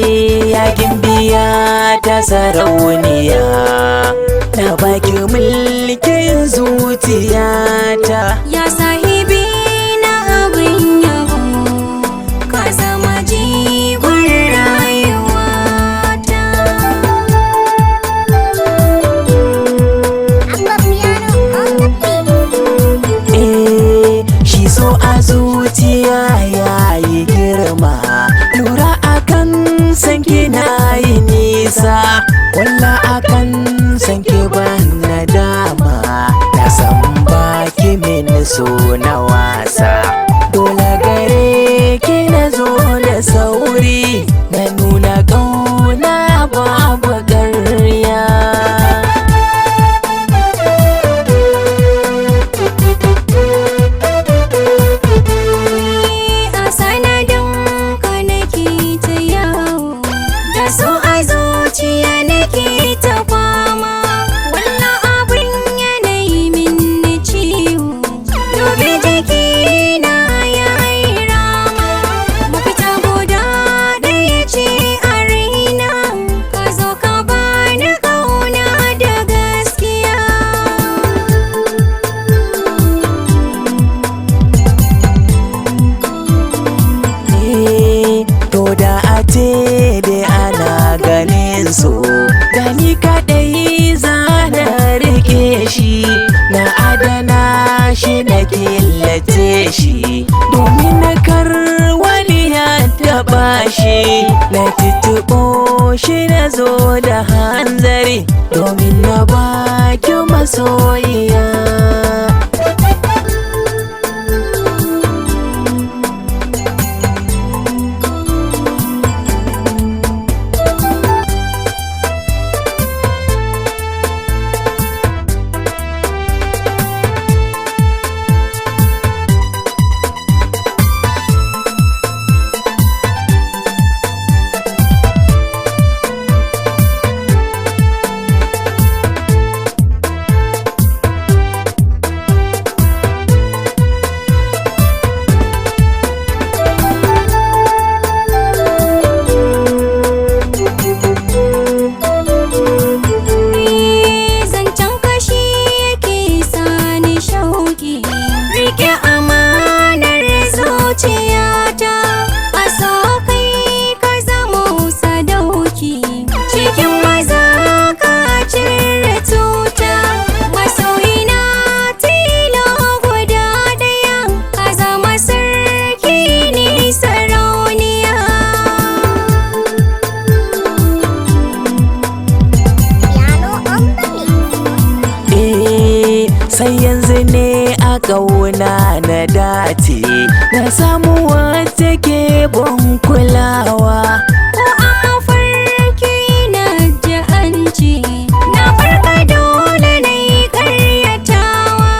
ya Gimbiya ta sarauniya, na baki mulkin zuciyata. Ya sahibi na abin yabo, ka zama jigon rayuwata. Shi so a zuciya yayi girma, lura akan sanki na yi nisa, walla akan sanki ban nadama, na san baki min so na wasa. Dole gare ki na zo da sauri, na nuna ƙauna babu ƙarya. So a zuciya nake ta fama, wannan abin yanayi min ciwo, dobe jiki na yayi rama. Mafita guda ɗaya ce a raina, ka zo ka bani ƙauna da gaskiya. To da a ce dai ganin so, gani kaɗai zana rike shi, na adana shi na killace shi, domin na kar wani ya taɓa shi. Na tituɓo shi na zo da hanzari, domin na baki masoyiya. Rike amanar zuciyata, a so kai ka zamo sadauki, cikin maza ka cire tuta. Masoyina tilo guda ɗaya, ka zama sarki ni sarauniya. Sai yanzu ne a ƙauna na dace, na samu wata ke ban kulawa. Ko a mafarki na ji an ce, na farka dole na yi ƙaryatawa.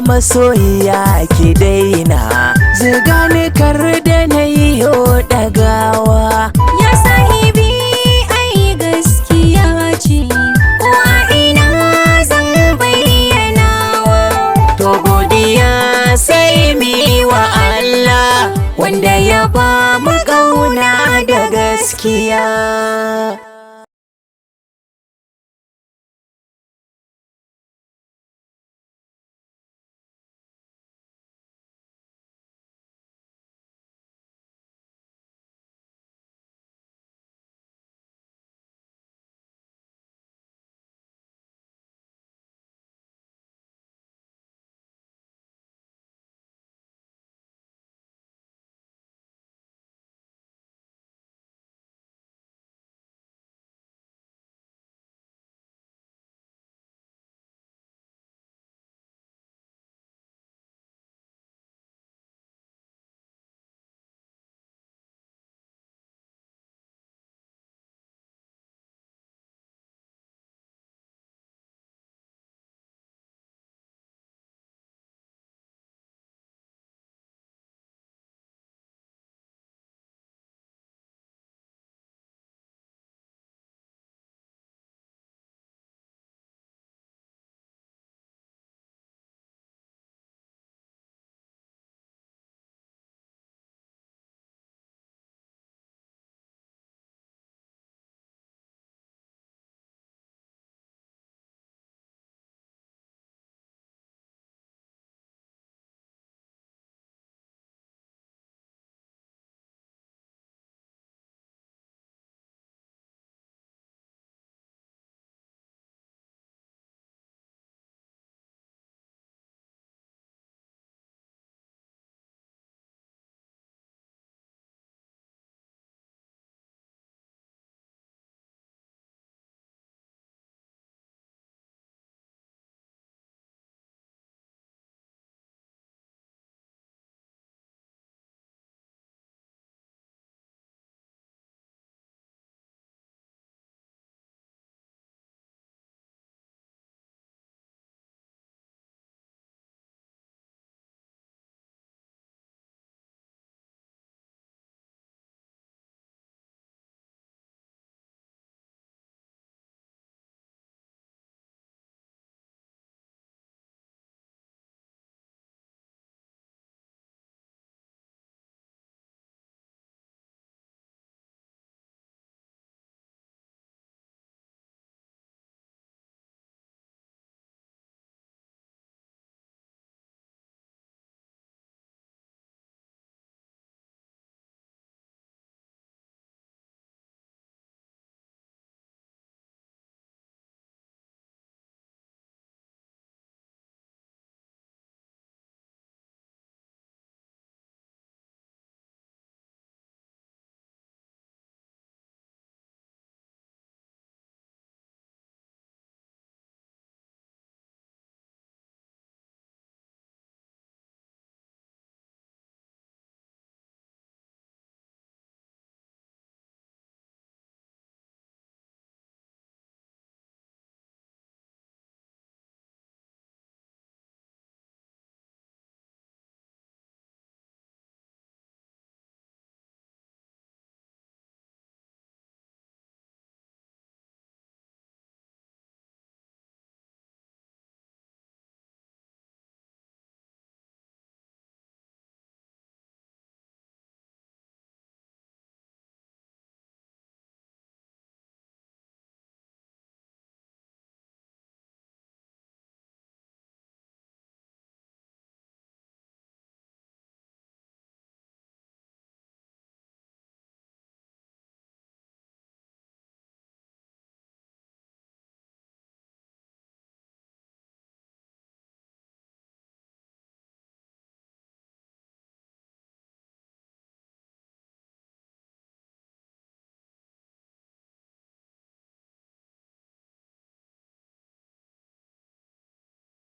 Masoyiya ki daina, ziga ni kar da na yi ɗagawa. Ya sahibi ai gaskiya ce, ko a ina zan bayyanawa. To godiya sai mi wa Allah, wanda ya ba mu ƙauna da gaskiya.